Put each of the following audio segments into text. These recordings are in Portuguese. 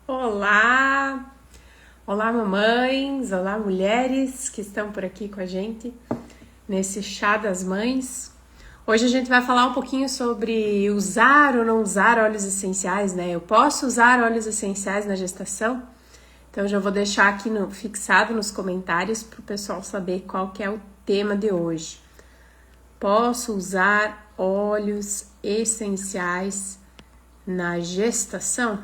Olá! Olá, mamães! Olá, mulheres que estão por aqui com a gente nesse Chá das Mães. Hoje a gente vai falar um pouquinho sobre usar ou não usar óleos essenciais, né? Eu posso usar óleos essenciais na gestação? Então já vou deixar aqui fixado nos comentários para o pessoal saber qual que é o tema de hoje. Posso usar óleos essenciais na gestação?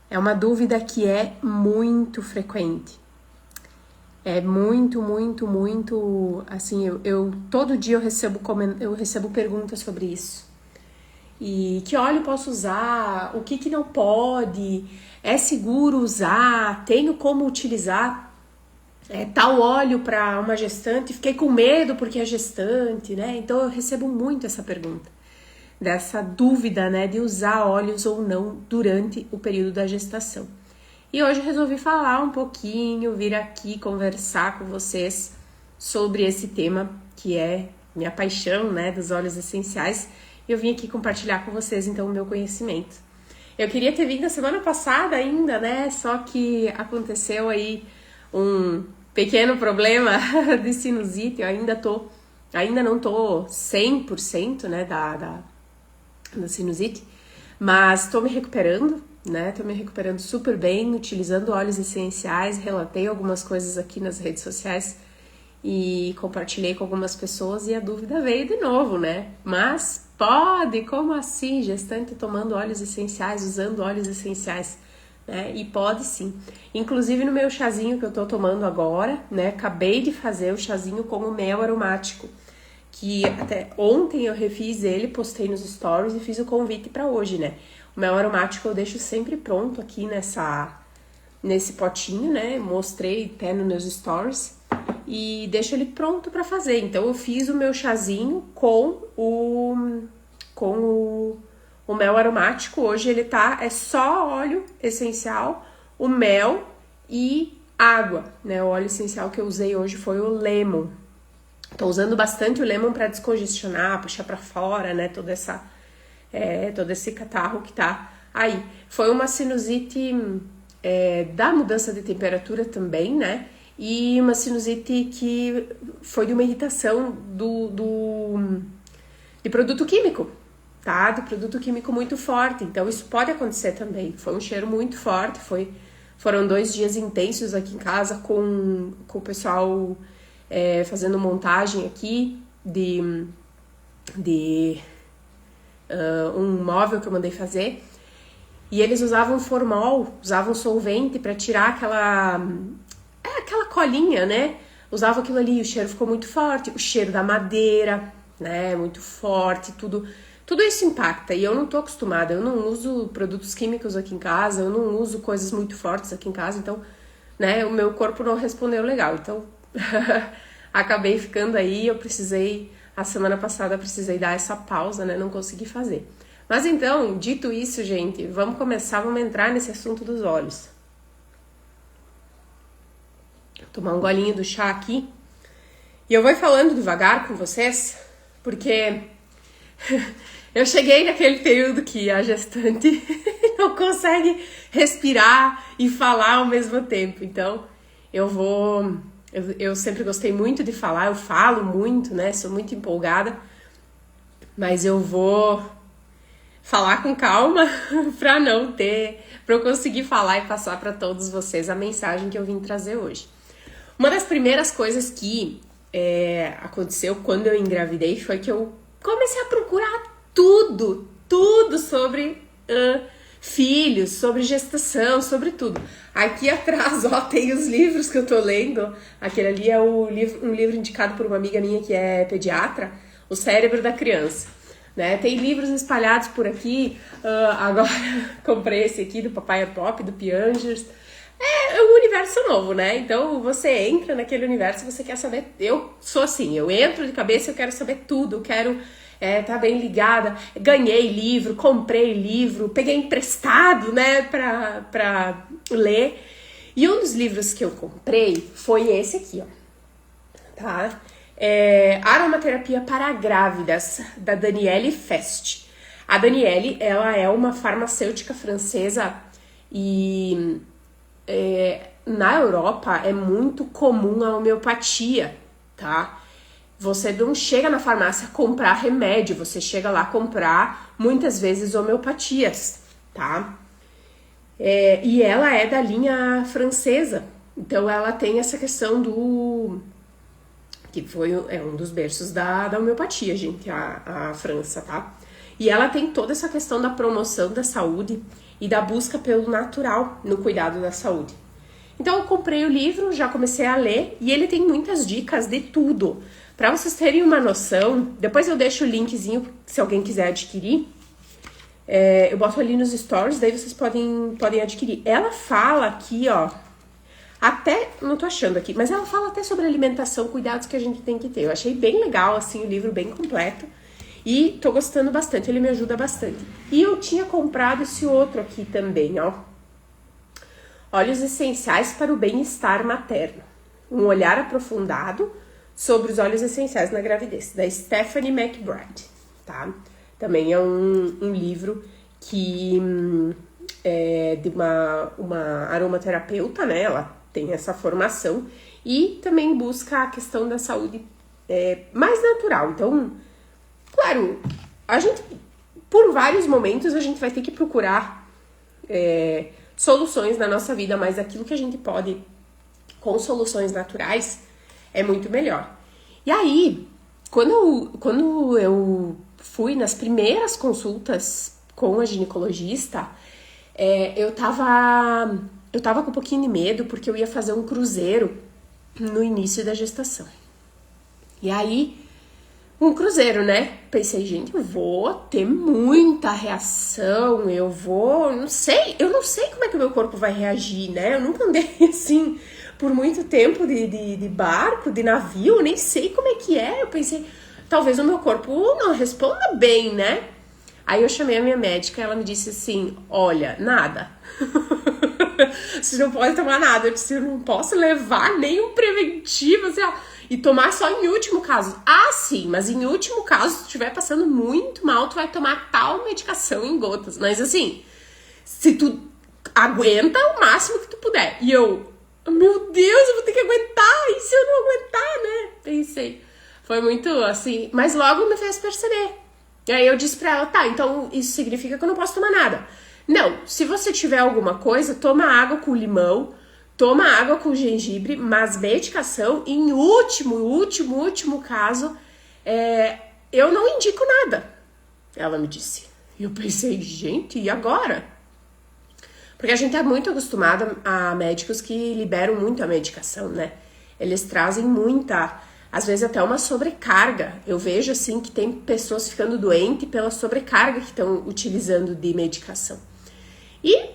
É uma dúvida que é muito frequente. É muito, assim, todo dia eu recebo perguntas sobre isso. E que óleo posso usar? O que não pode? É seguro usar? Tenho como utilizar tal óleo para uma gestante? Fiquei com medo porque é gestante, né? Então eu recebo muito essa pergunta. Dessa dúvida, né, de usar óleos ou não durante o período da gestação. E hoje eu resolvi falar um pouquinho, vir aqui conversar com vocês sobre esse tema que é minha paixão, né, dos óleos essenciais. E eu vim aqui compartilhar com vocês, então, o meu conhecimento. Eu queria ter vindo a semana passada ainda, né, só que aconteceu aí um pequeno problema de sinusite. Eu ainda não tô 100%, né, da sinusite, mas tô me recuperando, né? Tô me recuperando super bem, utilizando óleos essenciais. Relatei algumas coisas aqui nas redes sociais e compartilhei com algumas pessoas e a dúvida veio de novo, né? Mas pode? Como assim? Gestante tomando óleos essenciais, usando óleos essenciais, né? E pode sim. Inclusive no meu chazinho que eu tô tomando agora, né? Acabei de fazer o chazinho com o mel aromático, que até ontem eu refiz ele, postei nos stories e fiz o convite para hoje, né? O mel aromático eu deixo sempre pronto aqui nesse potinho, né? Mostrei até nos meus stories e deixo ele pronto para fazer. Então eu fiz o meu chazinho com o mel aromático. Hoje ele é só óleo essencial, o mel e água, né? O óleo essencial que eu usei hoje foi o lemon. Tô usando bastante o lemon para descongestionar, puxar para fora, né? Todo esse catarro que tá aí. Foi uma sinusite da mudança de temperatura também, né? E uma sinusite que foi de uma irritação de produto químico, tá? De produto químico muito forte. Então isso pode acontecer também. Foi um cheiro muito forte, foram 2 dias intensos aqui em casa com o pessoal fazendo montagem aqui de um móvel que eu mandei fazer, e eles usavam formol, usavam solvente para tirar aquela colinha, né? Usavam aquilo ali, o cheiro ficou muito forte, o cheiro da madeira, né? Muito forte, tudo isso impacta, e eu não tô acostumada, eu não uso produtos químicos aqui em casa, eu não uso coisas muito fortes aqui em casa, então, né, o meu corpo não respondeu legal, então acabei ficando aí. A semana passada precisei dar essa pausa, né, não consegui fazer. Mas então, dito isso, gente, vamos entrar nesse assunto dos óleos. Vou tomar um golinho do chá aqui, e eu vou falando devagar com vocês, porque eu cheguei naquele período que a gestante não consegue respirar e falar ao mesmo tempo. Então, eu sempre gostei muito de falar, eu falo muito, né? Sou muito empolgada, mas eu vou falar com calma para eu conseguir falar e passar para todos vocês a mensagem que eu vim trazer hoje. Uma das primeiras coisas que aconteceu quando eu engravidei foi que eu comecei a procurar tudo sobre filhos, sobre gestação, sobre tudo. Aqui atrás, ó, tem os livros que eu tô lendo. Aquele ali é um livro indicado por uma amiga minha que é pediatra, O Cérebro da Criança, né? Tem livros espalhados por aqui. Agora comprei esse aqui do Papai é Pop, do Piangers. É um universo novo, né? Então você entra naquele universo e você quer saber. Eu sou assim, eu entro de cabeça, eu quero saber tudo, eu quero tá bem ligada. Ganhei livro, comprei livro, peguei emprestado, né, pra ler. E um dos livros que eu comprei foi esse aqui, ó, tá? Aromaterapia para Grávidas, da Daniele Fest. A Daniele, ela é uma farmacêutica francesa e na Europa é muito comum a homeopatia, tá? Você não chega na farmácia comprar remédio, você chega lá comprar muitas vezes homeopatias, tá? E ela é da linha francesa, então ela tem essa questão que foi um dos berços da homeopatia, gente, a França, tá? E ela tem toda essa questão da promoção da saúde e da busca pelo natural no cuidado da saúde. Então eu comprei o livro, já comecei a ler e ele tem muitas dicas de tudo. Para vocês terem uma noção, depois eu deixo o linkzinho se alguém quiser adquirir. Eu boto ali nos stories, daí vocês podem adquirir. Ela fala aqui, ó, até, não tô achando aqui, mas ela fala até sobre alimentação, cuidados que a gente tem que ter. Eu achei bem legal, assim, o livro bem completo. E tô gostando bastante, ele me ajuda bastante. E eu tinha comprado esse outro aqui também, ó. Óleos essenciais para o bem-estar materno. Um olhar aprofundado sobre os óleos essenciais na gravidez, da Stephanie McBride, tá? Também é um livro que é de uma aromaterapeuta, né? Ela tem essa formação e também busca a questão da saúde mais natural. Então, claro, a gente, por vários momentos, a gente vai ter que procurar soluções na nossa vida, mas aquilo que a gente pode, com soluções naturais, é muito melhor. E aí, quando eu fui nas primeiras consultas com a ginecologista, eu tava com um pouquinho de medo, porque eu ia fazer um cruzeiro no início da gestação. E aí, um cruzeiro, né? Pensei, gente, eu vou ter muita reação, eu não sei como é que o meu corpo vai reagir, né? Eu nunca andei assim por muito tempo de barco, de navio, nem sei como é que é. Eu pensei, talvez o meu corpo não responda bem, né? Aí eu chamei a minha médica e ela me disse assim, olha, nada. Você não pode tomar nada. Eu disse, eu não posso levar nenhum preventivo, assim, ó, e tomar só em último caso. Ah, sim, mas em último caso, se tu estiver passando muito mal, tu vai tomar tal medicação em gotas. Mas assim, se tu aguenta o máximo que tu puder. E eu, meu Deus, eu vou ter que aguentar. E se eu não aguentar, né? Pensei. Foi muito assim, mas logo me fez perceber. E aí eu disse pra ela, tá, então isso significa que eu não posso tomar nada. Não, se você tiver alguma coisa, toma água com limão, toma água com gengibre, mas medicação, em último caso, eu não indico nada. Ela me disse. E eu pensei, gente, e agora? Porque a gente é muito acostumado a médicos que liberam muito a medicação, né? Eles trazem muita, às vezes até uma sobrecarga. Eu vejo assim que tem pessoas ficando doentes pela sobrecarga que estão utilizando de medicação. E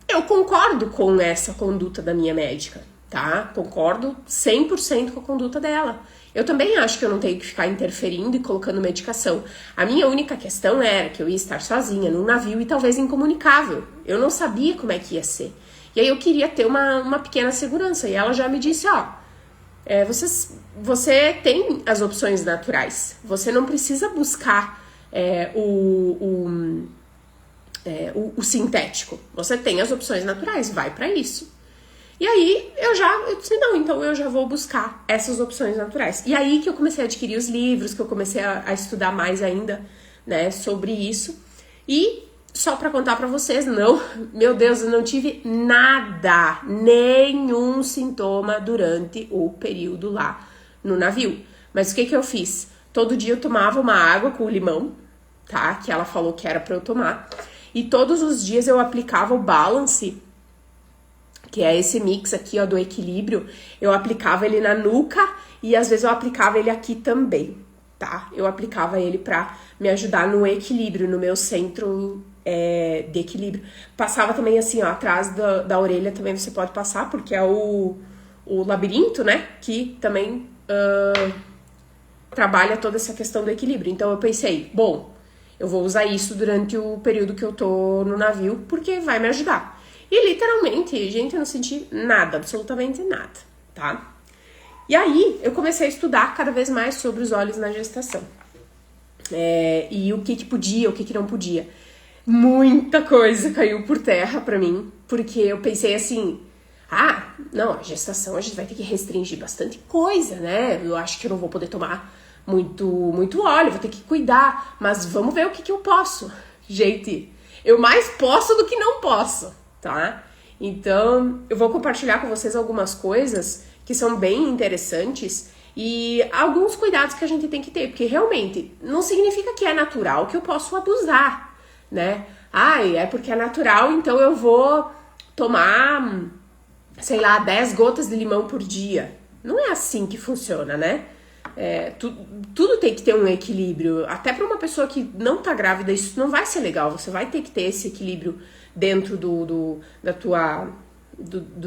eu concordo com essa conduta da minha médica, tá? Concordo 100% com a conduta dela. Eu também acho que eu não tenho que ficar interferindo e colocando medicação. A minha única questão era que eu ia estar sozinha num navio e talvez incomunicável. Eu não sabia como é que ia ser. E aí eu queria ter uma pequena segurança. E ela já me disse, ó, você tem as opções naturais. Você não precisa buscar o sintético. Você tem as opções naturais, vai pra isso. E aí eu disse, não, então eu já vou buscar essas opções naturais. E aí que eu comecei a adquirir os livros, que eu comecei a estudar mais ainda, né, sobre isso. E só pra contar pra vocês, não, meu Deus, eu não tive nada, nenhum sintoma durante o período lá no navio. Mas o que eu fiz? Todo dia eu tomava uma água com limão, tá? Que ela falou que era pra eu tomar. E todos os dias eu aplicava o Balance, que é esse mix aqui, ó, do equilíbrio. Eu aplicava ele na nuca e às vezes eu aplicava ele aqui também, tá? Eu aplicava ele pra me ajudar no equilíbrio, no meu centro de equilíbrio. Passava também assim, ó, atrás da orelha também você pode passar, porque é o labirinto, né? Que também trabalha toda essa questão do equilíbrio. Então eu pensei, bom, eu vou usar isso durante o período que eu tô no navio, porque vai me ajudar. E literalmente, gente, eu não senti nada, absolutamente nada, tá? E aí, eu comecei a estudar cada vez mais sobre os óleos na gestação. e o que podia, o que não podia. Muita coisa caiu por terra pra mim, porque eu pensei assim, não, a gestação a gente vai ter que restringir bastante coisa, né? Eu acho que eu não vou poder tomar muito óleo, vou ter que cuidar, mas vamos ver o que eu posso. Gente, eu mais posso do que não posso, tá? Então, eu vou compartilhar com vocês algumas coisas que são bem interessantes e alguns cuidados que a gente tem que ter, porque realmente não significa que é natural que eu posso abusar, né? É porque é natural, então eu vou tomar, sei lá, 10 gotas de limão por dia. Não é assim que funciona, né? Tudo tem que ter um equilíbrio. Até para uma pessoa que não tá grávida, isso não vai ser legal. Você vai ter que ter esse equilíbrio dentro do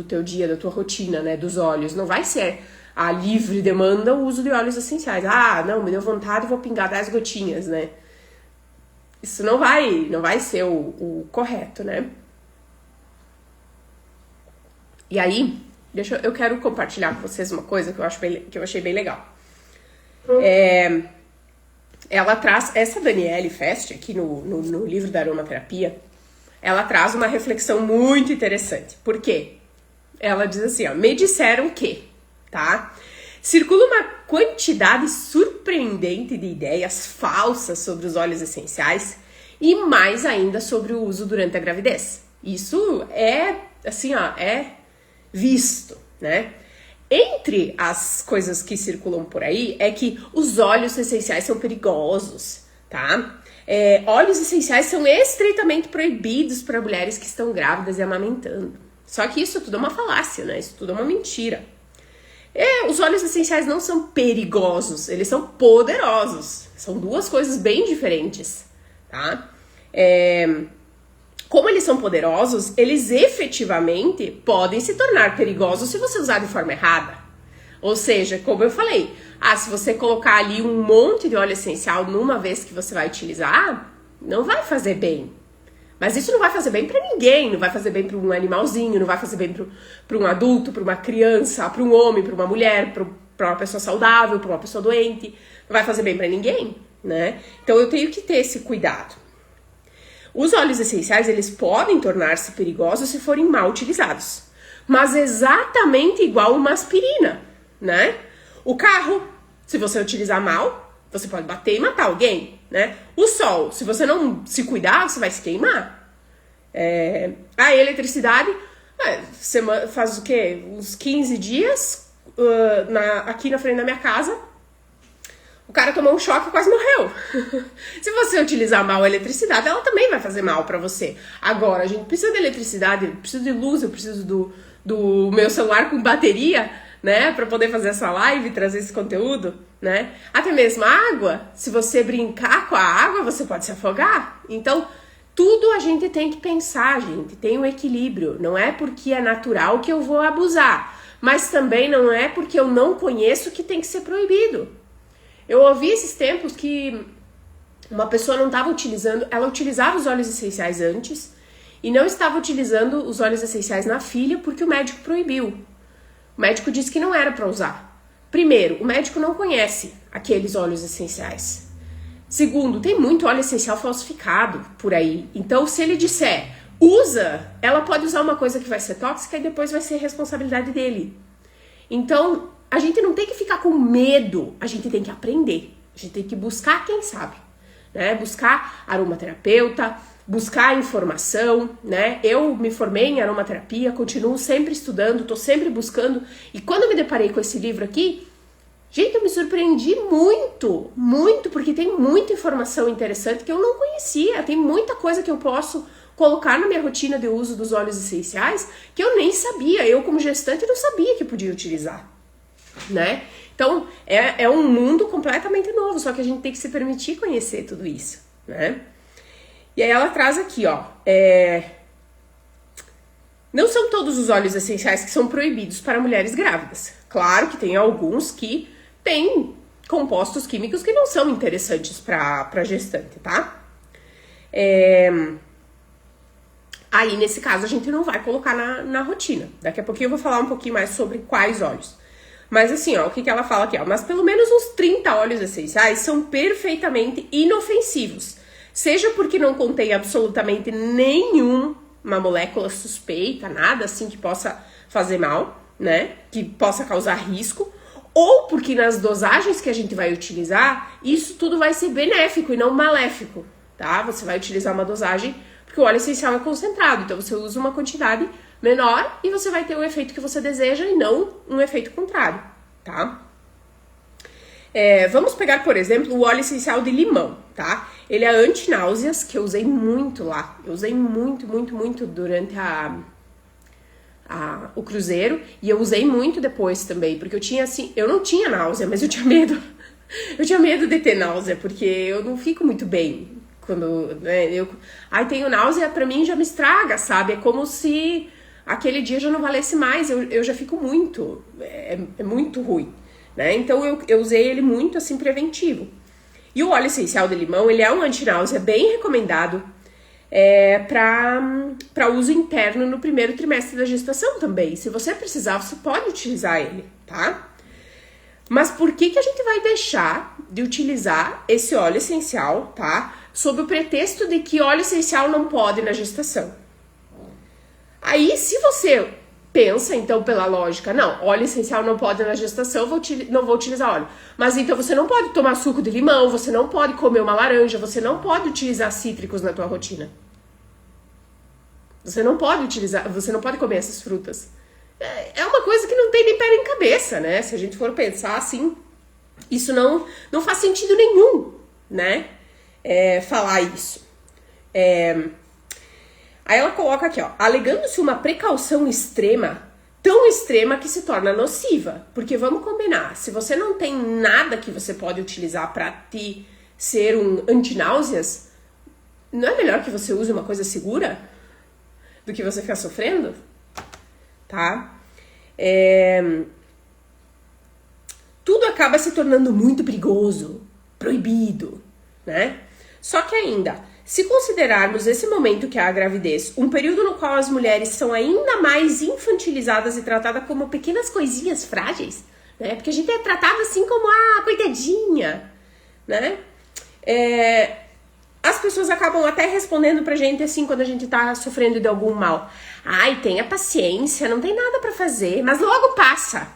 teu dia, da tua rotina, né? Dos óleos. Não vai ser a livre demanda o uso de óleos essenciais. Não, me deu vontade, vou pingar 10 gotinhas, né? Isso não vai ser o correto, né? E aí, eu quero compartilhar com vocês uma coisa que eu achei bem legal. Ela traz, essa Danielle Fest, aqui no livro da aromaterapia, ela traz uma reflexão muito interessante. Por quê? Ela diz assim, me disseram que, tá? Circula uma quantidade surpreendente de ideias falsas sobre os óleos essenciais e mais ainda sobre o uso durante a gravidez. Isso é, assim, é visto, né? Entre as coisas que circulam por aí é que os óleos essenciais são perigosos, tá? Óleos essenciais são estritamente proibidos para mulheres que estão grávidas e amamentando. Só que isso tudo é uma falácia, né? Isso tudo é uma mentira. Os óleos essenciais não são perigosos, eles são poderosos. São duas coisas bem diferentes, tá? Como eles são poderosos, eles efetivamente podem se tornar perigosos se você usar de forma errada. Ou seja, como eu falei, se você colocar ali um monte de óleo essencial numa vez que você vai utilizar, não vai fazer bem. Mas isso não vai fazer bem para ninguém, não vai fazer bem para um animalzinho, não vai fazer bem para um adulto, para uma criança, para um homem, para uma mulher, para uma pessoa saudável, para uma pessoa doente. Não vai fazer bem para ninguém, né? Então eu tenho que ter esse cuidado. Os óleos essenciais, eles podem tornar-se perigosos se forem mal utilizados. Mas exatamente igual uma aspirina, né? O carro, se você utilizar mal, você pode bater e matar alguém, né? O sol, se você não se cuidar, você vai se queimar. A eletricidade, você faz o quê? Uns 15 dias, aqui na frente da minha casa, o cara tomou um choque e quase morreu. Se você utilizar mal a eletricidade, ela também vai fazer mal pra você. Agora, a gente precisa de eletricidade, eu preciso de luz, eu preciso do meu celular com bateria, né? Pra poder fazer essa live, trazer esse conteúdo, né? Até mesmo a água, se você brincar com a água, você pode se afogar. Então, tudo a gente tem que pensar, gente. Tem um equilíbrio. Não é porque é natural que eu vou abusar. Mas também não é porque eu não conheço que tem que ser proibido. Eu ouvi esses tempos que uma pessoa não estava utilizando, ela utilizava os óleos essenciais antes e não estava utilizando os óleos essenciais na filha porque o médico proibiu. O médico disse que não era para usar. Primeiro, o médico não conhece aqueles óleos essenciais. Segundo, tem muito óleo essencial falsificado por aí. Então, se ele disser, usa, ela pode usar uma coisa que vai ser tóxica e depois vai ser responsabilidade dele. Então, a gente não tem que ficar com medo, a gente tem que aprender. A gente tem que buscar quem sabe, né? Buscar aromaterapeuta, buscar informação, né? Eu me formei em aromaterapia, continuo sempre estudando, tô sempre buscando. E quando eu me deparei com esse livro aqui, gente, eu me surpreendi muito, muito, porque tem muita informação interessante que eu não conhecia. Tem muita coisa que eu posso colocar na minha rotina de uso dos óleos essenciais que eu nem sabia. Eu, como gestante, não sabia que podia utilizar, né? Então, é um mundo completamente novo, só que a gente tem que se permitir conhecer tudo isso, né? E aí ela traz aqui, ó, não são todos os óleos essenciais que são proibidos para mulheres grávidas. Claro que tem alguns que têm compostos químicos que não são interessantes para gestante, tá? Aí, nesse caso, a gente não vai colocar na rotina. Daqui a pouquinho eu vou falar um pouquinho mais sobre quais óleos. Mas assim, ó, o que ela fala aqui, ó? Mas pelo menos uns 30 óleos essenciais são perfeitamente inofensivos. Seja porque não contém absolutamente nenhuma molécula suspeita, nada assim que possa fazer mal, né? Que possa causar risco. Ou porque nas dosagens que a gente vai utilizar, isso tudo vai ser benéfico e não maléfico, tá? Você vai utilizar uma dosagem, porque o óleo essencial é concentrado, então você usa uma quantidade menor e você vai ter o efeito que você deseja e não um efeito contrário, tá? Vamos pegar, por exemplo, o óleo essencial de limão, tá? Ele é anti-náuseas, que eu usei muito lá. Eu usei muito, muito, muito durante o cruzeiro. E eu usei muito depois também, porque eu tinha assim... Eu não tinha náusea, mas eu tinha medo. Eu tinha medo de ter náusea, porque eu não fico muito bem quando... Né, tenho náusea, pra mim já me estraga, sabe? É como se aquele dia já não valesse mais. Eu já fico muito... É muito ruim, né? Então eu usei ele muito assim preventivo. E o óleo essencial de limão, ele é um antináusea bem recomendado para uso interno no primeiro trimestre da gestação também. Se você precisar, você pode utilizar ele, tá? Mas por que a gente vai deixar de utilizar esse óleo essencial, tá? Sob o pretexto de que óleo essencial não pode na gestação. Aí, se você pensa, então, pela lógica, não, óleo essencial não pode na gestação, não vou utilizar óleo. Mas então você não pode tomar suco de limão, você não pode comer uma laranja, você não pode utilizar cítricos na tua rotina. Você não pode comer essas frutas. É uma coisa que não tem nem pé nem cabeça, né? Se a gente for pensar assim, isso não faz sentido nenhum, né? Falar isso. Aí ela coloca aqui, ó, alegando-se uma precaução extrema, tão extrema que se torna nociva. Porque vamos combinar, se você não tem nada que você pode utilizar para te ser um antináuseas, não é melhor que você use uma coisa segura do que você ficar sofrendo? Tá? Tudo acaba se tornando muito perigoso, proibido, né? Só que ainda... Se considerarmos esse momento que é a gravidez, um período no qual as mulheres são ainda mais infantilizadas e tratadas como pequenas coisinhas frágeis, né? Porque a gente é tratada assim como, coitadinha, né? As pessoas acabam até respondendo pra gente assim, quando a gente tá sofrendo de algum mal. Ai, tenha paciência, não tem nada pra fazer, mas logo passa.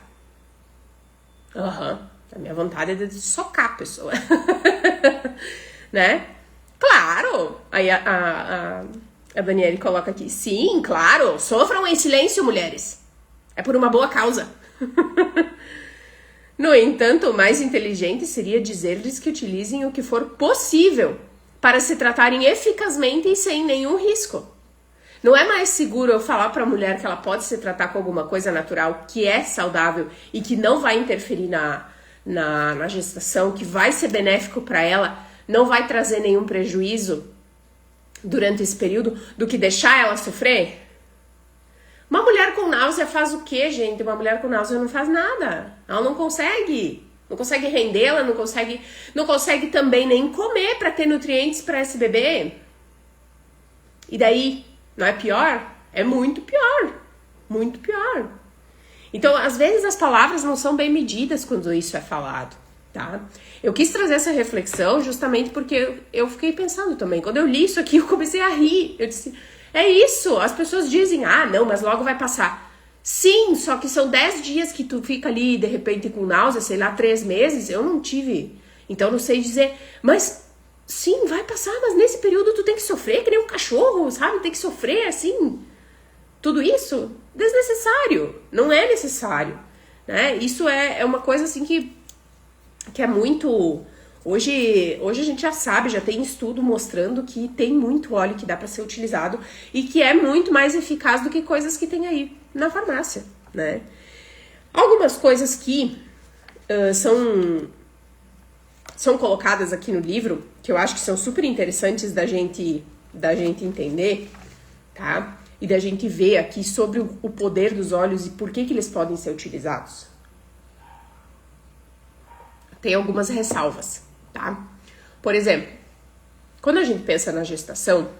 A minha vontade é de socar a pessoa. Né? Claro! Aí a Daniele coloca aqui. Sim, claro! Sofram em silêncio, mulheres. É por uma boa causa. No entanto, o mais inteligente seria dizer-lhes que utilizem o que for possível para se tratarem eficazmente e sem nenhum risco. Não é mais seguro eu falar para a mulher que ela pode se tratar com alguma coisa natural que é saudável e que não vai interferir na gestação, que vai ser benéfico para ela, não vai trazer nenhum prejuízo durante esse período, do que deixar ela sofrer? Uma mulher com náusea faz o quê, gente? Uma mulher com náusea não faz nada. Ela não consegue render, ela não consegue também nem comer para ter nutrientes para esse bebê. E daí, não é pior? É muito pior. Muito pior. Então, às vezes as palavras não são bem medidas quando isso é falado. Tá? Eu quis trazer essa reflexão justamente porque eu fiquei pensando também. Quando eu li isso aqui, eu comecei a rir. Eu disse, é isso. As pessoas dizem, não, mas logo vai passar. Sim, só que são 10 dias que tu fica ali, de repente, com náusea, sei lá, 3 meses. Eu não tive. Então, não sei dizer. Mas, sim, vai passar. Mas nesse período tu tem que sofrer que nem um cachorro, sabe? Tem que sofrer, assim. Tudo isso, desnecessário. Não é necessário. Né? Isso é uma coisa, assim, que é muito... Hoje a gente já sabe, já tem estudo mostrando que tem muito óleo que dá para ser utilizado e que é muito mais eficaz do que coisas que tem aí na farmácia, né? Algumas coisas que são colocadas aqui no livro, que eu acho que são super interessantes da gente entender, tá? E da gente ver aqui sobre o poder dos óleos e por que eles podem ser utilizados. Tem algumas ressalvas, tá? Por exemplo, quando a gente pensa na gestação,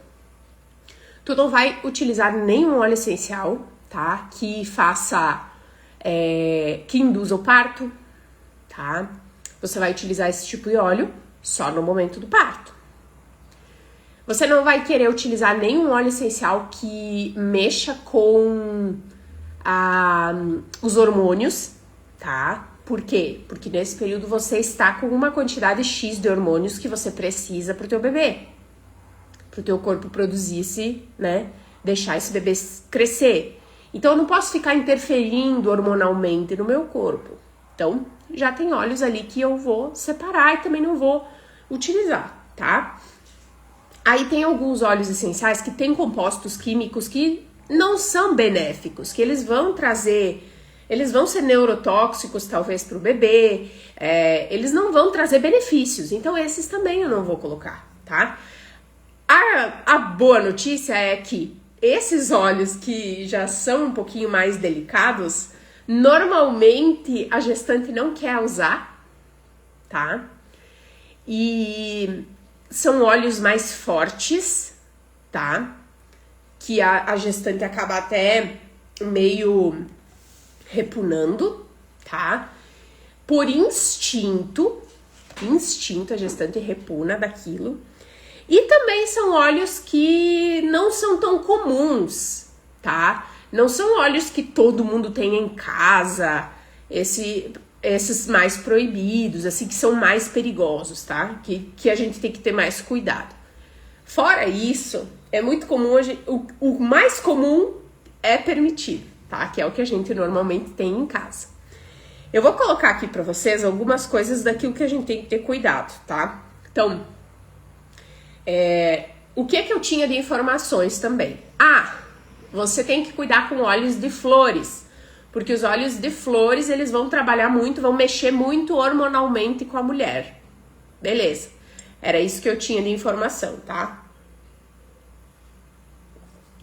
tu não vai utilizar nenhum óleo essencial, tá? Que faça que induz o parto, tá? Você vai utilizar esse tipo de óleo só no momento do parto. Você não vai querer utilizar nenhum óleo essencial que mexa com os hormônios, tá? Por quê? Porque nesse período você está com uma quantidade X de hormônios que você precisa pro teu bebê. Pro teu corpo produzir, né? Deixar esse bebê crescer. Então eu não posso ficar interferindo hormonalmente no meu corpo. Então já tem óleos ali que eu vou separar e também não vou utilizar, tá? Aí tem alguns óleos essenciais que têm compostos químicos que não são benéficos, que eles vão ser neurotóxicos talvez para o bebê, eles não vão trazer benefícios, então esses também eu não vou colocar, tá? A boa notícia é que esses óleos que já são um pouquinho mais delicados, normalmente a gestante não quer usar, tá? E são óleos mais fortes, tá? Que a gestante acaba até meio repugnando, tá? Por instinto a gestante repugna daquilo. E também são óleos que não são tão comuns, tá? Não são óleos que todo mundo tem em casa, esses mais proibidos, assim, que são mais perigosos, tá? Que a gente tem que ter mais cuidado. Fora isso, é muito comum, o mais comum é permitido, tá? Que é o que a gente normalmente tem em casa. Eu vou colocar aqui pra vocês algumas coisas daquilo que a gente tem que ter cuidado, tá? Então, o que eu tinha de informações também? Você tem que cuidar com óleos de flores, porque os óleos de flores, eles vão trabalhar muito, vão mexer muito hormonalmente com a mulher. Beleza. Era isso que eu tinha de informação, tá?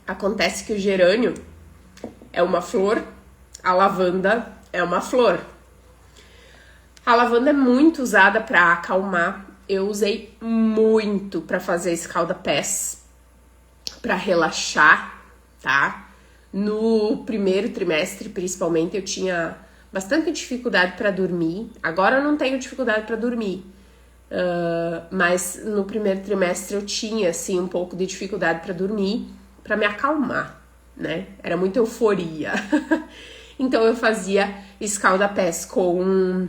Acontece que o gerânio é uma flor, a lavanda é uma flor. A lavanda é muito usada para acalmar. Eu usei muito para fazer escalda-pés, para relaxar, tá? No primeiro trimestre, principalmente, eu tinha bastante dificuldade para dormir. Agora eu não tenho dificuldade para dormir, mas no primeiro trimestre eu tinha, assim, um pouco de dificuldade para dormir, para me acalmar, né? Era muita euforia. Então eu fazia escalda-pés com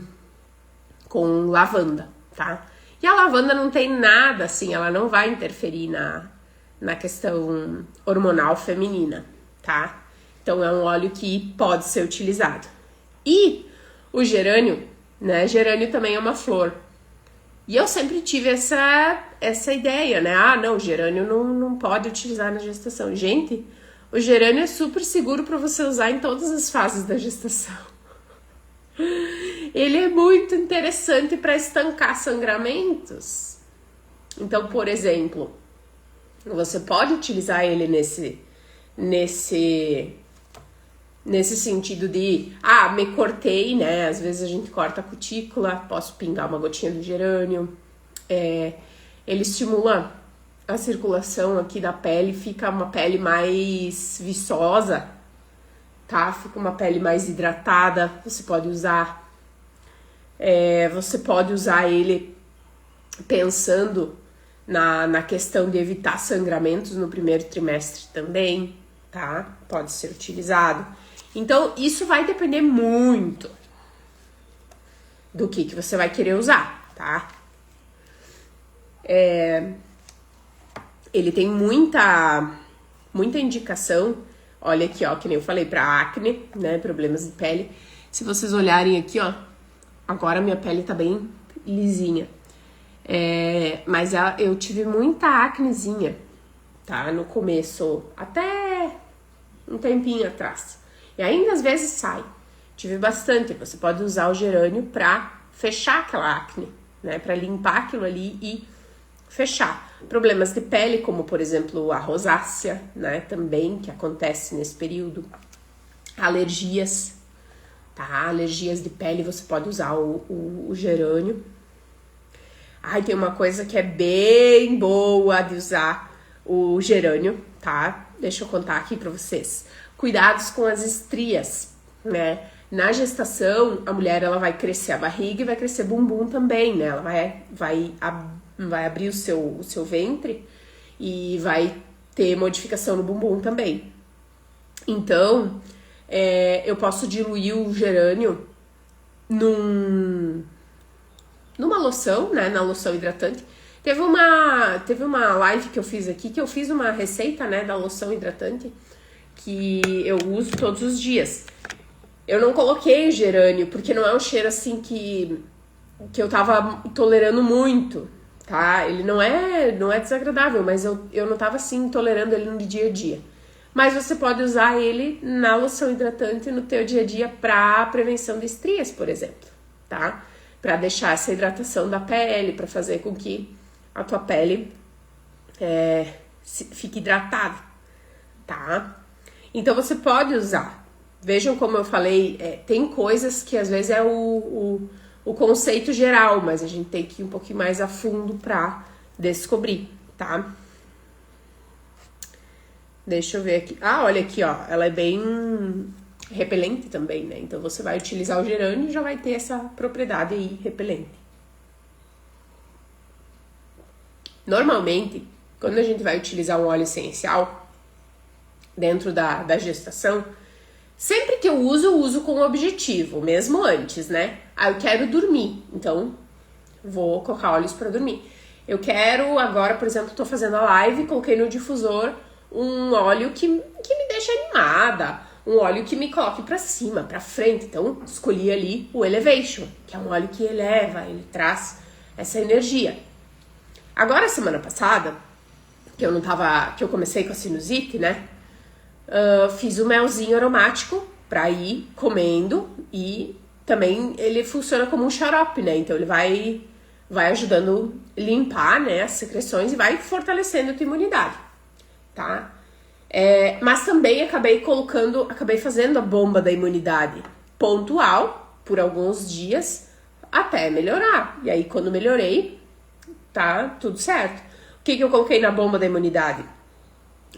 lavanda, tá? E a lavanda não tem nada, assim, ela não vai interferir na questão hormonal feminina, tá? Então é um óleo que pode ser utilizado. E o gerânio, né? Gerânio também é uma flor. E eu sempre tive essa ideia, né? Não, gerânio não pode utilizar na gestação. Gente, o gerânio é super seguro para você usar em todas as fases da gestação. Ele é muito interessante para estancar sangramentos. Então, por exemplo, você pode utilizar ele nesse sentido de, me cortei, né? Às vezes a gente corta a cutícula, posso pingar uma gotinha do gerânio. Ele estimula a circulação aqui da pele, fica uma pele mais viçosa, tá? Fica uma pele mais hidratada, você pode usar. Você pode usar ele pensando na questão de evitar sangramentos no primeiro trimestre também, tá? Pode ser utilizado. Então, isso vai depender muito do que você vai querer usar, tá? Ele tem muita indicação. Olha aqui, ó, que nem eu falei, pra acne, né? Problemas de pele. Se vocês olharem aqui, ó, agora minha pele tá bem lisinha. Mas eu tive muita acnezinha, tá? No começo, até um tempinho atrás. E ainda às vezes sai. Tive bastante. Você pode usar o gerânio pra fechar aquela acne, né? Pra limpar aquilo ali e fechar. Problemas de pele, como por exemplo a rosácea, né? Também, que acontece nesse período. Alergias, tá? Alergias de pele, você pode usar o gerânio. Tem uma coisa que é bem boa de usar o gerânio, tá? Deixa eu contar aqui pra vocês. Cuidados com as estrias, né? Na gestação, a mulher ela vai crescer a barriga e vai crescer bumbum também, né? Ela vai abrir o seu ventre e vai ter modificação no bumbum também. Então, eu posso diluir o gerânio numa loção, né? Na loção hidratante. Teve uma live que eu fiz aqui, que eu fiz uma receita, né, da loção hidratante, que eu uso todos os dias. Eu não coloquei gerânio, porque não é um cheiro assim que eu tava tolerando muito, tá? Ele não é desagradável, mas eu não tava assim tolerando ele no dia a dia. Mas você pode usar ele na loção hidratante no teu dia a dia para prevenção de estrias, por exemplo, tá? Para deixar essa hidratação da pele, para fazer com que a tua pele fique hidratada, tá? Então você pode usar. Vejam como eu falei, tem coisas que às vezes é o conceito geral, mas a gente tem que ir um pouquinho mais a fundo pra descobrir, tá? Deixa eu ver aqui. Ah, olha aqui, ó. Ela é bem repelente também, né? Então você vai utilizar o gerânio e já vai ter essa propriedade aí repelente. Normalmente, quando a gente vai utilizar um óleo essencial dentro da gestação, sempre que eu uso com objetivo, mesmo antes, né? Eu quero dormir, então vou colocar óleos para dormir. Eu quero agora, por exemplo, tô fazendo a live, coloquei no difusor um óleo que me deixa animada, um óleo que me coloque para cima, para frente. Então, escolhi ali o Elevation, que é um óleo que eleva, ele traz essa energia. Agora, semana passada, que eu comecei com a sinusite, né? Fiz o melzinho aromático pra ir comendo e também ele funciona como um xarope, né? Então ele vai ajudando a limpar, né, as secreções e vai fortalecendo a tua imunidade, tá? Mas também acabei fazendo a bomba da imunidade pontual por alguns dias até melhorar. E aí quando melhorei, tá tudo certo. O que eu coloquei na bomba da imunidade?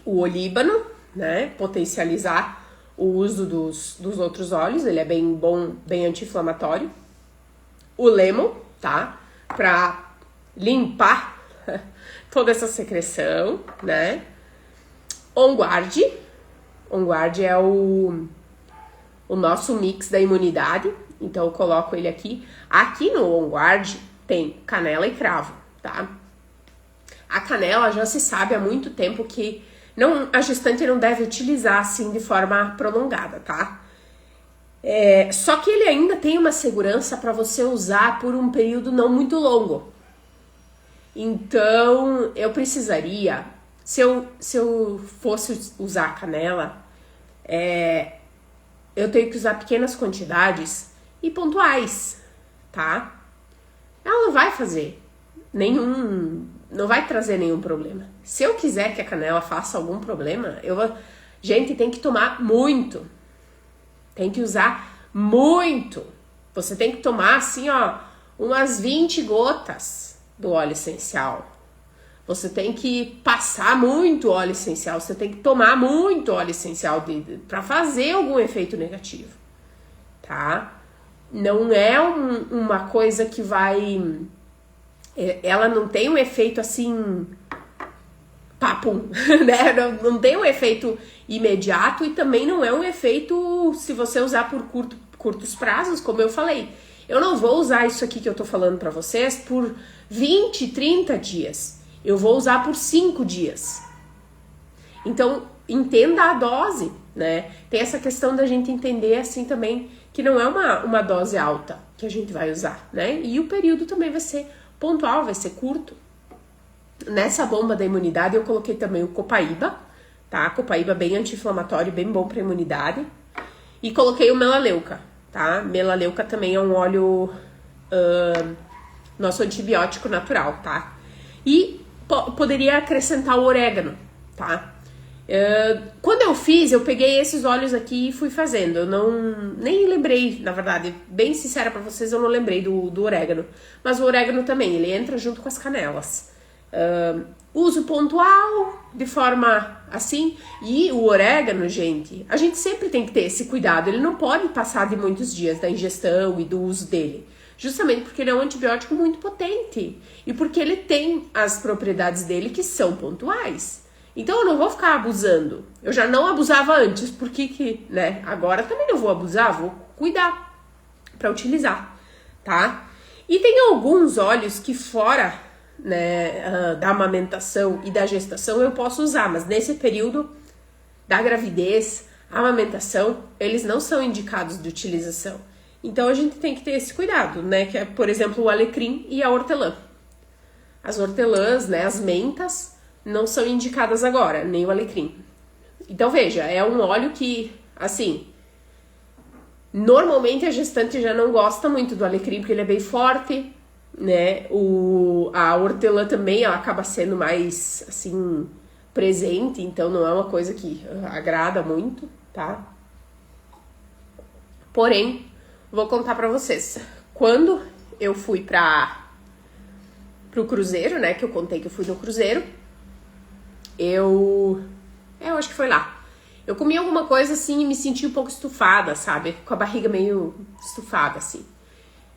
O olíbano, né? Potencializar o uso dos outros óleos, ele é bem bom, bem anti-inflamatório. O lemon, tá? Pra limpar toda essa secreção, né? On Guard é o nosso mix da imunidade, então eu coloco ele aqui. Aqui no On Guard tem canela e cravo, tá? A canela já se sabe há muito tempo que a gestante não deve utilizar assim de forma prolongada, tá? Só que ele ainda tem uma segurança para você usar por um período não muito longo. Então, eu precisaria, se eu fosse usar canela, eu tenho que usar pequenas quantidades e pontuais, tá? Ela não vai fazer não vai trazer nenhum problema. Se eu quiser que a canela faça algum problema, gente, tem que tomar muito. Tem que usar muito. Você tem que tomar assim, ó, umas 20 gotas do óleo essencial. Você tem que passar muito óleo essencial, você tem que tomar muito óleo essencial para fazer algum efeito negativo, tá? Não é uma coisa que vai... Ela não tem um efeito assim, papum, né? Não tem um efeito imediato e também não é um efeito se você usar por curtos prazos, como eu falei. Eu não vou usar isso aqui que eu tô falando pra vocês por 20, 30 dias. Eu vou usar por 5 dias. Então, entenda a dose, né? Tem essa questão da gente entender assim também que não é uma dose alta que a gente vai usar, né? E o período também vai ser pontual, vai ser curto. Nessa bomba da imunidade eu coloquei também o copaíba, tá? Copaíba bem anti-inflamatório, bem bom pra imunidade. E coloquei o melaleuca, tá? Melaleuca também é um óleo nosso antibiótico natural, tá? E poderia acrescentar o orégano, tá? Quando eu fiz, eu peguei esses óleos aqui e fui fazendo. Eu nem lembrei, na verdade, bem sincera pra vocês, eu não lembrei do orégano. Mas o orégano também, ele entra junto com as canelas. Uso pontual, de forma assim. E o orégano, gente, a gente sempre tem que ter esse cuidado. Ele não pode passar de muitos dias da ingestão e do uso dele. Justamente porque ele é um antibiótico muito potente. E porque ele tem as propriedades dele que são pontuais. Então eu não vou ficar abusando. Eu já não abusava antes, porque né? Agora também não vou abusar, vou cuidar para utilizar, tá? E tem alguns óleos que fora, né, da amamentação e da gestação eu posso usar, mas nesse período da gravidez, amamentação, eles não são indicados de utilização. Então a gente tem que ter esse cuidado, né? Que é, por exemplo, o alecrim e a hortelã. As hortelãs, né, as mentas, não são indicadas agora, nem o alecrim. Então veja, é um óleo que, assim, normalmente a gestante já não gosta muito do alecrim porque ele é bem forte, né? A hortelã também, ela acaba sendo mais, assim, presente, então não é uma coisa que agrada muito, tá? Porém, vou contar pra vocês. Quando eu fui pro cruzeiro, né? Que eu contei que eu fui no cruzeiro, eu acho que foi lá. Eu comi alguma coisa assim e me senti um pouco estufada, sabe? Com a barriga meio estufada, assim.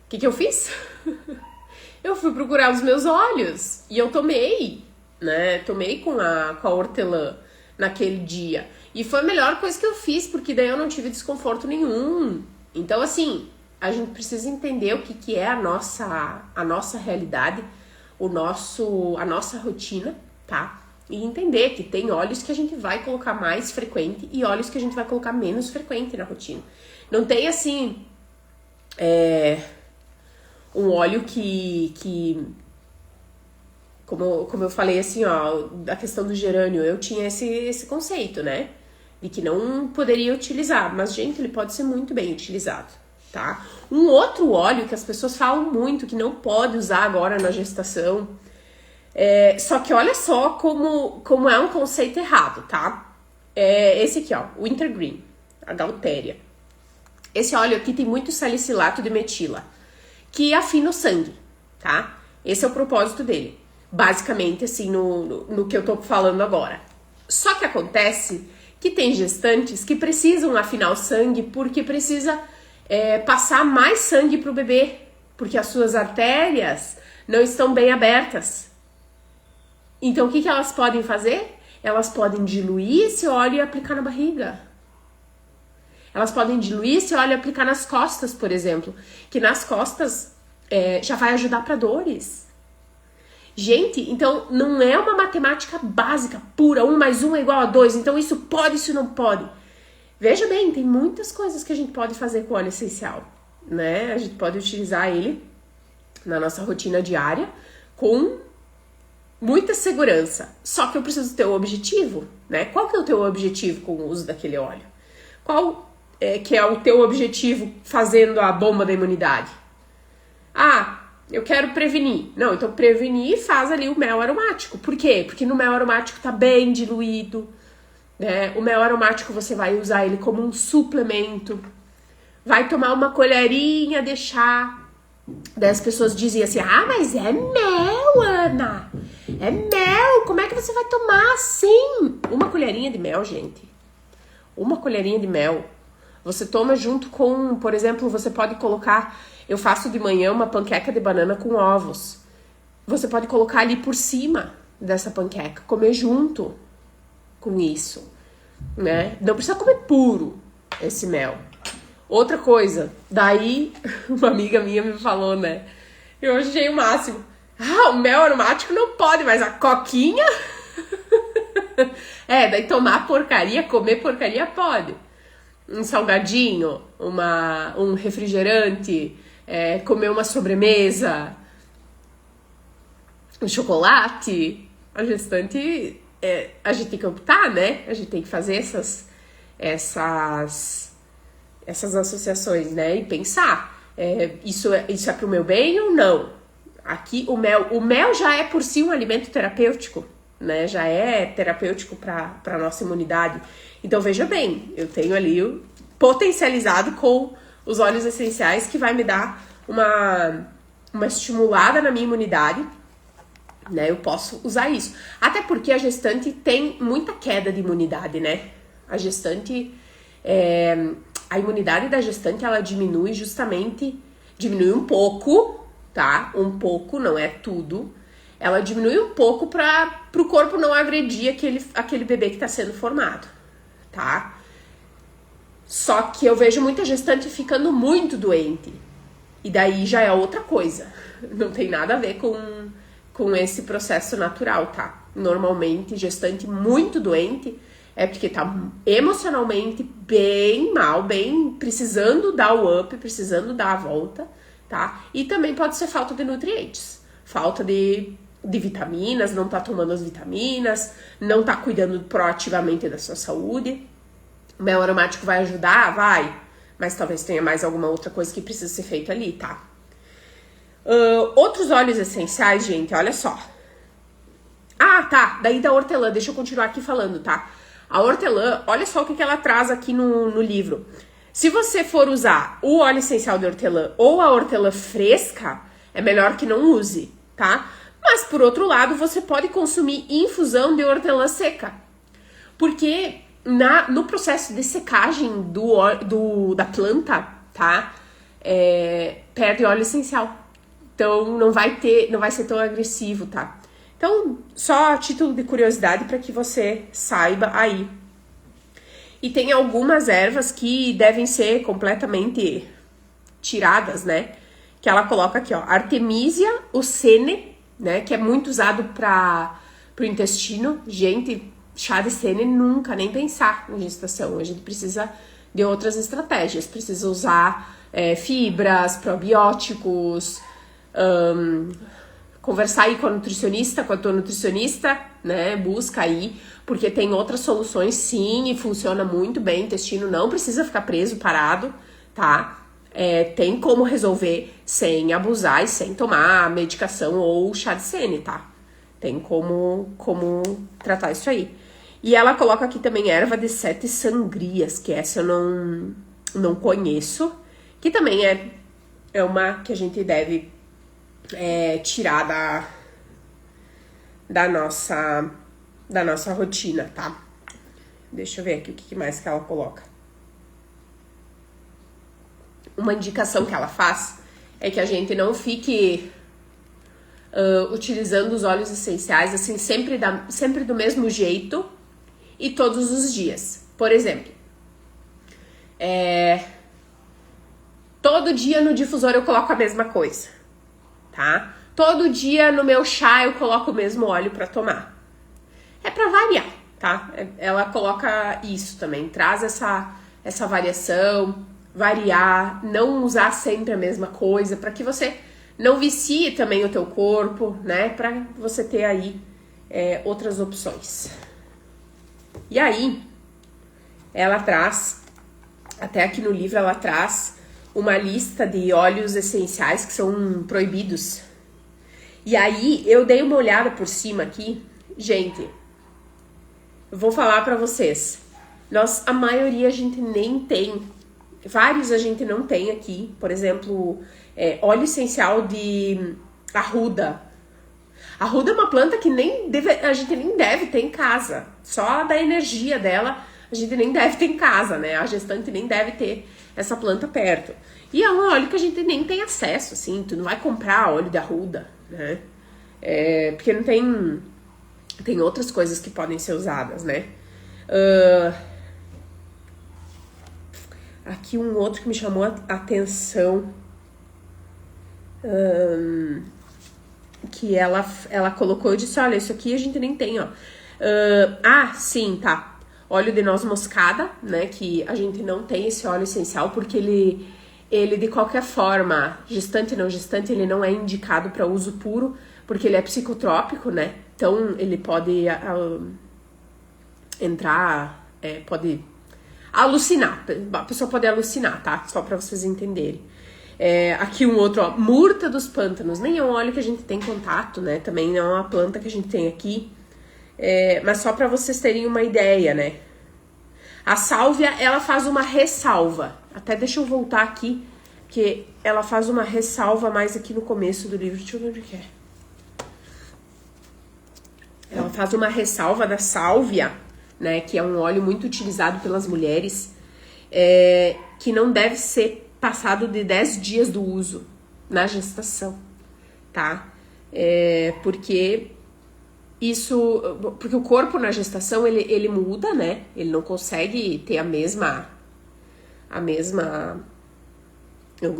O que eu fiz? Eu fui procurar os meus óleos e eu tomei, né? Tomei com a hortelã naquele dia. E foi a melhor coisa que eu fiz, porque daí eu não tive desconforto nenhum. Então, assim, a gente precisa entender o que é a nossa realidade, a nossa rotina, tá? E entender que tem óleos que a gente vai colocar mais frequente e óleos que a gente vai colocar menos frequente na rotina. Não tem, assim, um óleo que como eu falei, assim, ó, da questão do gerânio, eu tinha esse conceito, né? De que não poderia utilizar, mas, gente, ele pode ser muito bem utilizado, tá? Um outro óleo que as pessoas falam muito, que não pode usar agora na gestação, só que olha só como é um conceito errado, tá? Esse aqui, ó, Wintergreen, a Gaultheria. Esse óleo aqui tem muito salicilato de metila, que afina o sangue, tá? Esse é o propósito dele, basicamente, assim, no que eu tô falando agora. Só que acontece que tem gestantes que precisam afinar o sangue porque precisa passar mais sangue pro bebê, porque as suas artérias não estão bem abertas. Então, o que elas podem fazer? Elas podem diluir esse óleo e aplicar na barriga. Elas podem diluir esse óleo e aplicar nas costas, por exemplo. Que nas costas já vai ajudar para dores. Gente, então não é uma matemática básica, pura. 1 mais 1 é igual a 2. Então isso pode, isso não pode. Veja bem, tem muitas coisas que a gente pode fazer com óleo essencial, né? A gente pode utilizar ele na nossa rotina diária com muita segurança. Só que eu preciso ter o objetivo, né? Qual que é o teu objetivo com o uso daquele óleo? Qual que é o teu objetivo fazendo a bomba da imunidade? Ah, eu quero prevenir. Não, então prevenir faz ali o mel aromático. Por quê? Porque no mel aromático tá bem diluído, né? O mel aromático você vai usar ele como um suplemento. Vai tomar uma colherinha de chá. Daí as pessoas diziam assim, ah, mas é mel, Ana. É mel, como é que você vai tomar assim? Uma colherinha de mel, gente. Uma colherinha de mel. Você toma junto com, por exemplo, você pode colocar... Eu faço de manhã uma panqueca de banana com ovos. Você pode colocar ali por cima dessa panqueca, comer junto com isso, né? Não precisa comer puro esse mel. Outra coisa, daí uma amiga minha me falou, né? Eu achei o máximo. Ah, o mel aromático não pode, mas a coquinha... daí tomar porcaria, comer porcaria pode. Um salgadinho, um refrigerante... comer uma sobremesa, um chocolate, a gestante, a gente tem que optar, né? A gente tem que fazer essas associações, né? E pensar, isso é pro meu bem ou não? Aqui o mel já é por si um alimento terapêutico, né? Já é terapêutico para nossa imunidade. Então veja bem, eu tenho ali o potencializado com os óleos essenciais que vai me dar uma estimulada na minha imunidade, né? Eu posso usar isso. Até porque a gestante tem muita queda de imunidade, né? A gestante, a imunidade da gestante, ela diminui diminui um pouco, tá? Um pouco, não é tudo. Ela diminui um pouco para o corpo não agredir aquele bebê que está sendo formado, tá? Só que eu vejo muita gestante ficando muito doente. E daí já é outra coisa. Não tem nada a ver com esse processo natural, tá? Normalmente, gestante muito doente é porque tá emocionalmente bem mal, bem precisando dar o up, precisando dar a volta, tá? E também pode ser falta de nutrientes, falta de vitaminas, não tá tomando as vitaminas, não tá cuidando proativamente da sua saúde. O mel aromático vai ajudar? Vai, mas talvez tenha mais alguma outra coisa que precisa ser feita ali, tá? Outros óleos essenciais, gente, olha só. Ah, tá, daí da hortelã, deixa eu continuar aqui falando, tá? A hortelã, olha só o que ela traz aqui no livro. Se você for usar o óleo essencial de hortelã ou a hortelã fresca, é melhor que não use, tá? Mas, por outro lado, você pode consumir infusão de hortelã seca. Porque no processo de secagem da planta, tá? Perde óleo essencial. Então, não vai ser tão agressivo, tá? Então, só a título de curiosidade para que você saiba aí. E tem algumas ervas que devem ser completamente tiradas, né? Que ela coloca aqui, ó. Artemisia, o sene, né? Que é muito usado para o intestino. Gente, chá de sene nunca, nem pensar em gestação. A gente precisa de outras estratégias. Precisa usar fibras, probióticos, conversar aí com a nutricionista, com a tua nutricionista, né? Busca aí, porque tem outras soluções sim e funciona muito bem. O intestino não precisa ficar preso, parado, tá? Tem como resolver sem abusar e sem tomar medicação ou chá de sene, tá? Tem como tratar isso aí. E ela coloca aqui também erva de 7 sangrias, que essa eu não conheço, que também é uma que a gente deve tirar da nossa rotina, tá? Deixa eu ver aqui o que mais que ela coloca. Uma indicação que ela faz é que a gente não fique utilizando os óleos essenciais assim sempre do mesmo jeito e todos os dias. Por exemplo, todo dia no difusor eu coloco a mesma coisa, tá? Todo dia no meu chá eu coloco o mesmo óleo para tomar. É para variar, tá? Ela coloca isso também, traz essa variação, variar, não usar sempre a mesma coisa, para que você não vicie também o teu corpo, né? Para você ter aí outras opções. E aí, ela traz, até aqui no livro ela traz uma lista de óleos essenciais que são proibidos. E aí, eu dei uma olhada por cima aqui. Gente, eu vou falar pra vocês. A maioria a gente nem tem. Vários a gente não tem aqui. Por exemplo, óleo essencial de arruda. Arruda é uma planta que a gente nem deve ter em casa. Só da energia dela, a gente nem deve ter em casa, né? A gestante nem deve ter essa planta perto. E é um óleo que a gente nem tem acesso, assim. Tu não vai comprar óleo de arruda, né? Porque não tem outras coisas que podem ser usadas, né? Aqui um outro que me chamou a atenção, que ela colocou, eu disse, olha, isso aqui a gente nem tem, ó. Sim, tá. Óleo de noz moscada, né, que a gente não tem esse óleo essencial, porque ele de qualquer forma, gestante não gestante, ele não é indicado para uso puro, porque ele é psicotrópico, né, então ele pode pode alucinar, a pessoa pode alucinar, tá, só para vocês entenderem. Aqui um outro, ó, murta dos pântanos, nem é um óleo que a gente tem contato, né, também não é uma planta que a gente tem aqui, mas só para vocês terem uma ideia, né. A sálvia, ela faz uma ressalva, até deixa eu voltar aqui, que ela faz uma ressalva mais aqui no começo do livro, deixa eu ver o que é. faz uma ressalva da sálvia, né, que é um óleo muito utilizado pelas mulheres, que não deve ser passado de 10 dias do uso na gestação, tá? Porque o corpo na gestação, ele muda, né? Ele não consegue ter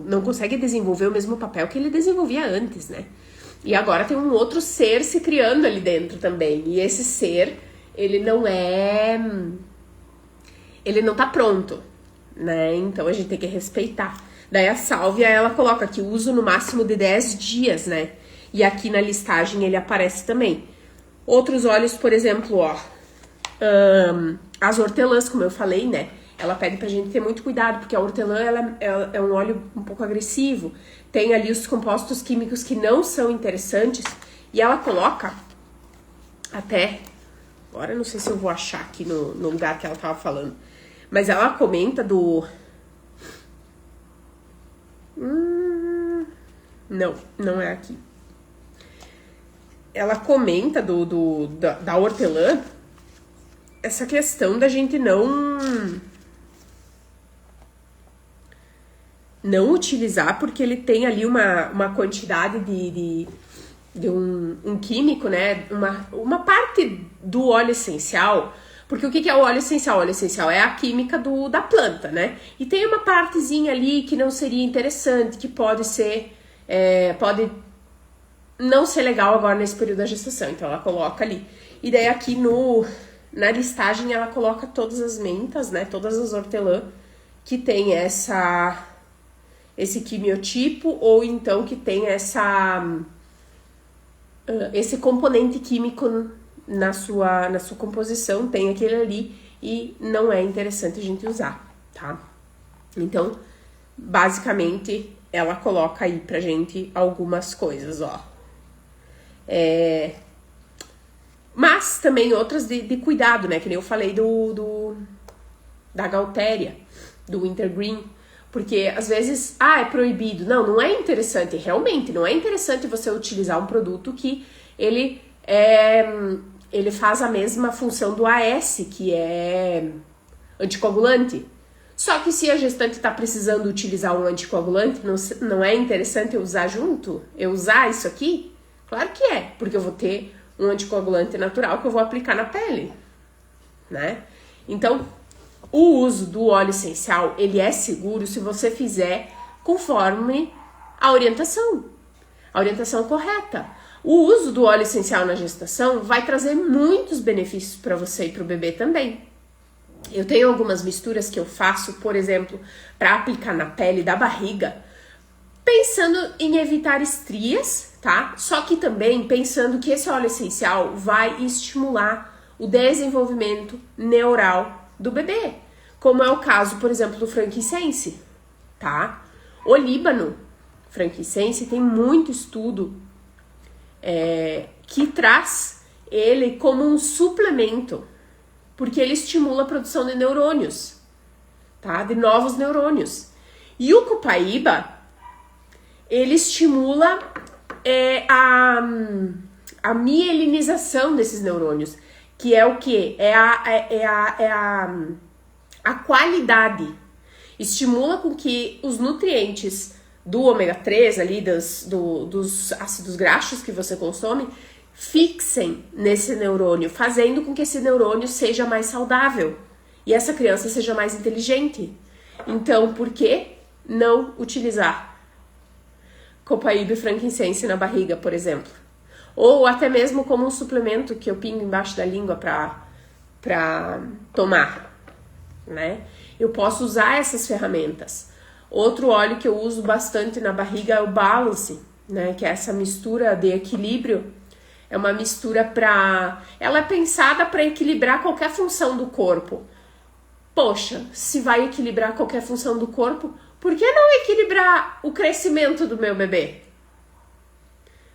não consegue desenvolver o mesmo papel que ele desenvolvia antes, né? E agora tem um outro ser se criando ali dentro também. E esse ser, ele não tá pronto, né? Então a gente tem que respeitar. Daí a sálvia, ela coloca aqui, uso no máximo de 10 dias, né? E aqui na listagem ele aparece também. Outros óleos, por exemplo, as hortelãs, como eu falei, né? Ela pede pra gente ter muito cuidado, porque a hortelã, ela é um óleo um pouco agressivo. Tem ali os compostos químicos que não são interessantes. E ela coloca até... Agora eu não sei se eu vou achar aqui no lugar que ela tava falando. Mas ela comenta do... Não é aqui. Ela comenta da hortelã essa questão da gente não utilizar, porque ele tem ali uma quantidade de um químico, né? Uma parte do óleo essencial. Porque o que é o óleo essencial? O óleo essencial é a química da planta, né? E tem uma partezinha ali que não seria interessante, que pode não ser legal agora nesse período da gestação. Então ela coloca ali. E daí aqui na listagem ela coloca todas as mentas, né? Todas as hortelã que tem esse quimiotipo, ou então que tem esse componente químico na sua composição, tem aquele ali, e não é interessante a gente usar, tá? Então, basicamente, ela coloca aí pra gente algumas coisas, ó. Mas também outras de cuidado, né? Que nem eu falei da Gaultéria, do Wintergreen. Porque às vezes, é proibido. Não é interessante. Realmente, não é interessante você utilizar um produto que ele faz a mesma função do AS, que é anticoagulante. Só que se a gestante está precisando utilizar um anticoagulante, não é interessante eu usar junto? Eu usar isso aqui? Claro que é, porque eu vou ter um anticoagulante natural que eu vou aplicar na pele, né? Então, o uso do óleo essencial, ele é seguro se você fizer conforme a orientação correta. O uso do óleo essencial na gestação vai trazer muitos benefícios para você e para o bebê também. Eu tenho algumas misturas que eu faço, por exemplo, para aplicar na pele da barriga, pensando em evitar estrias, tá? Só que também pensando que esse óleo essencial vai estimular o desenvolvimento neural do bebê, como é o caso, por exemplo, do frankincense, tá? O Líbano, frankincense, tem muito estudo que traz ele como um suplemento, porque ele estimula a produção de neurônios, tá? De novos neurônios. E o Copaíba, ele estimula a mielinização desses neurônios, que é o quê? A qualidade. Estimula com que os nutrientes do ômega 3 ali, dos ácidos graxos que você consome, fixem nesse neurônio, fazendo com que esse neurônio seja mais saudável e essa criança seja mais inteligente. Então, por que não utilizar Copaíba e frankincense na barriga, por exemplo? Ou até mesmo como um suplemento que eu pingo embaixo da língua para tomar, né? Eu posso usar essas ferramentas. Outro óleo que eu uso bastante na barriga é o Balance, né? Que é essa mistura de equilíbrio. É uma mistura ela é pensada para equilibrar qualquer função do corpo. Poxa, se vai equilibrar qualquer função do corpo, por que não equilibrar o crescimento do meu bebê?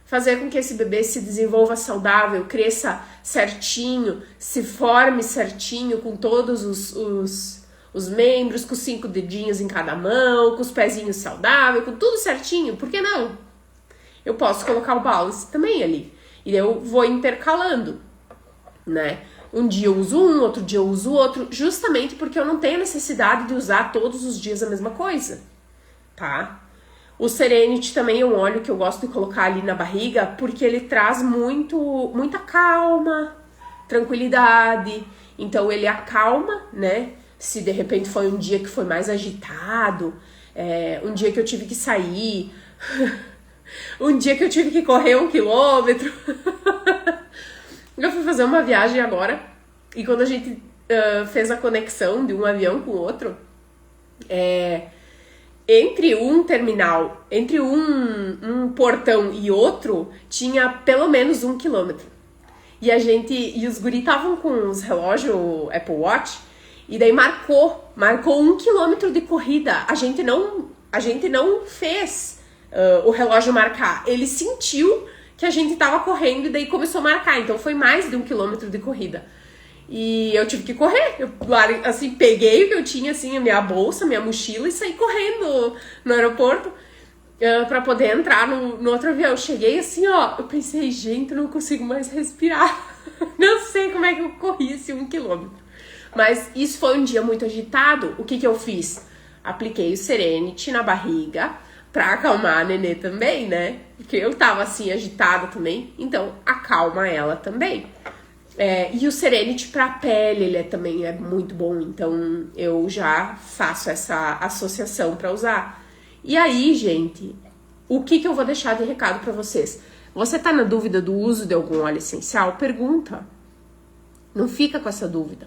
Fazer com que esse bebê se desenvolva saudável, cresça certinho, se forme certinho com todos os membros, com 5 dedinhos em cada mão, com os pezinhos saudáveis, com tudo certinho. Por que não? Eu posso colocar o Balance também ali. E eu vou intercalando, né? Um dia eu uso um, outro dia eu uso outro, justamente porque eu não tenho necessidade de usar todos os dias a mesma coisa, tá? O Serenity também é um óleo que eu gosto de colocar ali na barriga, porque ele traz muita calma, tranquilidade. Então ele acalma, né? Se de repente foi um dia que foi mais agitado, um dia que eu tive que sair, um dia que eu tive que correr 1 quilômetro. Eu fui fazer uma viagem agora, e quando a gente fez a conexão de um avião com o outro, entre um terminal, entre um portão e outro, tinha pelo menos 1 quilômetro. E os guri estavam com os relógios Apple Watch, e daí marcou 1 quilômetro de corrida. A gente não fez o relógio marcar. Ele sentiu que a gente tava correndo e daí começou a marcar. Então foi mais de 1 quilômetro de corrida. E eu tive que correr. Eu, assim, peguei o que eu tinha, assim, a minha bolsa, minha mochila, e saí correndo no aeroporto pra poder entrar no outro avião. Eu cheguei assim, ó, eu pensei, gente, eu não consigo mais respirar. Não sei como é que eu corri esse 1 quilômetro. Mas isso foi um dia muito agitado. O que eu fiz? Apliquei o Serenity na barriga pra acalmar a Nenê também, né? Porque eu tava assim, agitada também. Então, acalma ela também. E o Serenity pra pele, ele também é muito bom. Então, eu já faço essa associação pra usar. E aí, gente, o que eu vou deixar de recado pra vocês? Você tá na dúvida do uso de algum óleo essencial? Pergunta. Não fica com essa dúvida.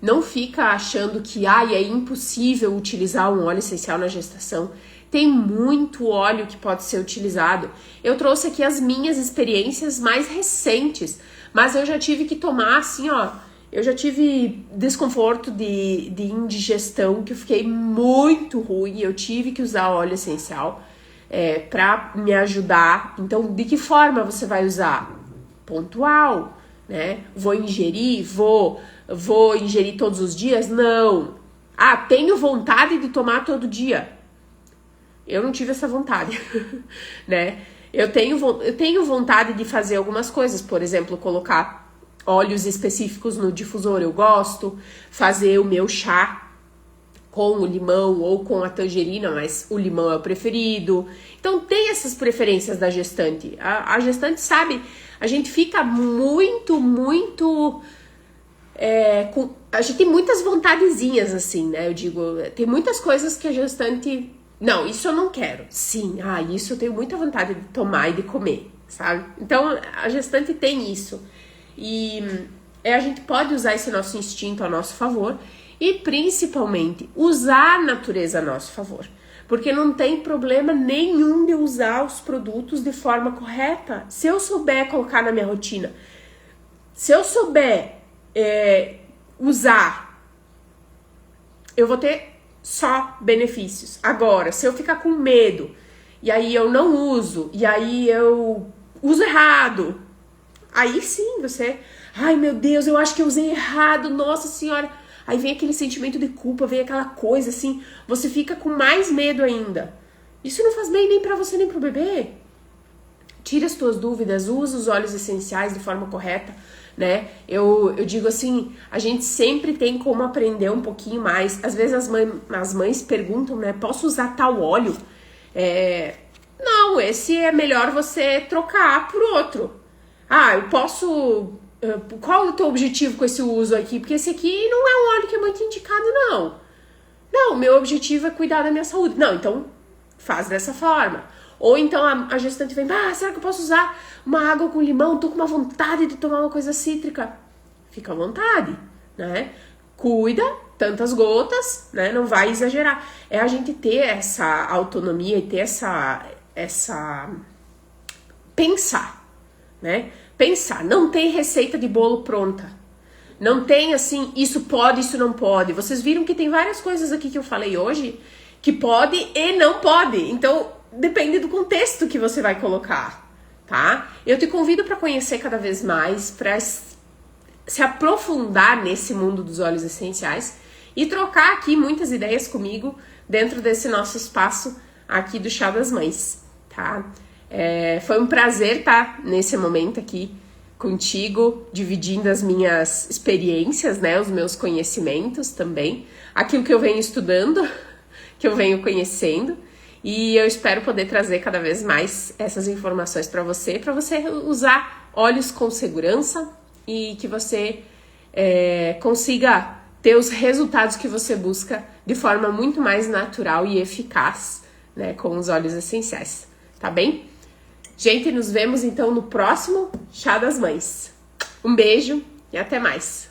Não fica achando que é impossível utilizar um óleo essencial na gestação. Tem muito óleo que pode ser utilizado. Eu trouxe aqui as minhas experiências mais recentes, mas eu já tive que tomar assim, ó. Eu já tive desconforto de indigestão, que eu fiquei muito ruim. Eu tive que usar óleo essencial pra me ajudar. Então, de que forma você vai usar? Pontual, né? Vou ingerir? Vou ingerir todos os dias? Não. Tenho vontade de tomar todo dia. Eu não tive essa vontade, né? Eu tenho vontade de fazer algumas coisas, por exemplo, colocar óleos específicos no difusor, eu gosto, fazer o meu chá com o limão ou com a tangerina, mas o limão é o preferido. Então tem essas preferências da gestante. A gestante sabe, a gente fica muito a gente tem muitas vontadezinhas assim, né? Eu digo, tem muitas coisas que a gestante... Não, isso eu não quero. Sim, isso eu tenho muita vontade de tomar e de comer, sabe? Então, a gestante tem isso. E a gente pode usar esse nosso instinto a nosso favor e, principalmente, usar a natureza a nosso favor. Porque não tem problema nenhum de usar os produtos de forma correta. Se eu souber colocar na minha rotina, se eu souber usar, eu vou ter só benefícios. Agora, se eu ficar com medo e aí eu não uso, e aí eu uso errado, aí sim você... Ai, meu Deus, eu acho que eu usei errado, nossa senhora. Aí vem aquele sentimento de culpa, vem aquela coisa assim, você fica com mais medo ainda. Isso não faz bem nem pra você nem pro bebê. Tira as tuas dúvidas, usa os óleos essenciais de forma correta, né? Eu digo assim, a gente sempre tem como aprender um pouquinho mais. Às vezes as mães perguntam, né? Posso usar tal óleo? Não, esse é melhor você trocar por outro. Eu posso... Qual é o teu objetivo com esse uso aqui? Porque esse aqui não é um óleo que é muito indicado, não. Não, meu objetivo é cuidar da minha saúde. Não, então faz dessa forma. Ou então a gestante vem, será que eu posso usar uma água com limão? Tô com uma vontade de tomar uma coisa cítrica. Fica à vontade, né? Cuida, tantas gotas, né? Não vai exagerar. É a gente ter essa autonomia e ter essa... Pensar, né? Pensar. Não tem receita de bolo pronta. Não tem assim, isso pode, isso não pode. Vocês viram que tem várias coisas aqui que eu falei hoje que pode e não pode. Então, depende do contexto que você vai colocar, tá? Eu te convido para conhecer cada vez mais, para se aprofundar nesse mundo dos óleos essenciais e trocar aqui muitas ideias comigo dentro desse nosso espaço aqui do Chá das Mães, tá? Foi um prazer estar nesse momento aqui contigo, dividindo as minhas experiências, né, os meus conhecimentos também, aquilo que eu venho estudando, que eu venho conhecendo, e eu espero poder trazer cada vez mais essas informações para você usar óleos com segurança e que você consiga ter os resultados que você busca de forma muito mais natural e eficaz, né, com os óleos essenciais, tá bem? Gente, nos vemos então no próximo Chá das Mães. Um beijo e até mais!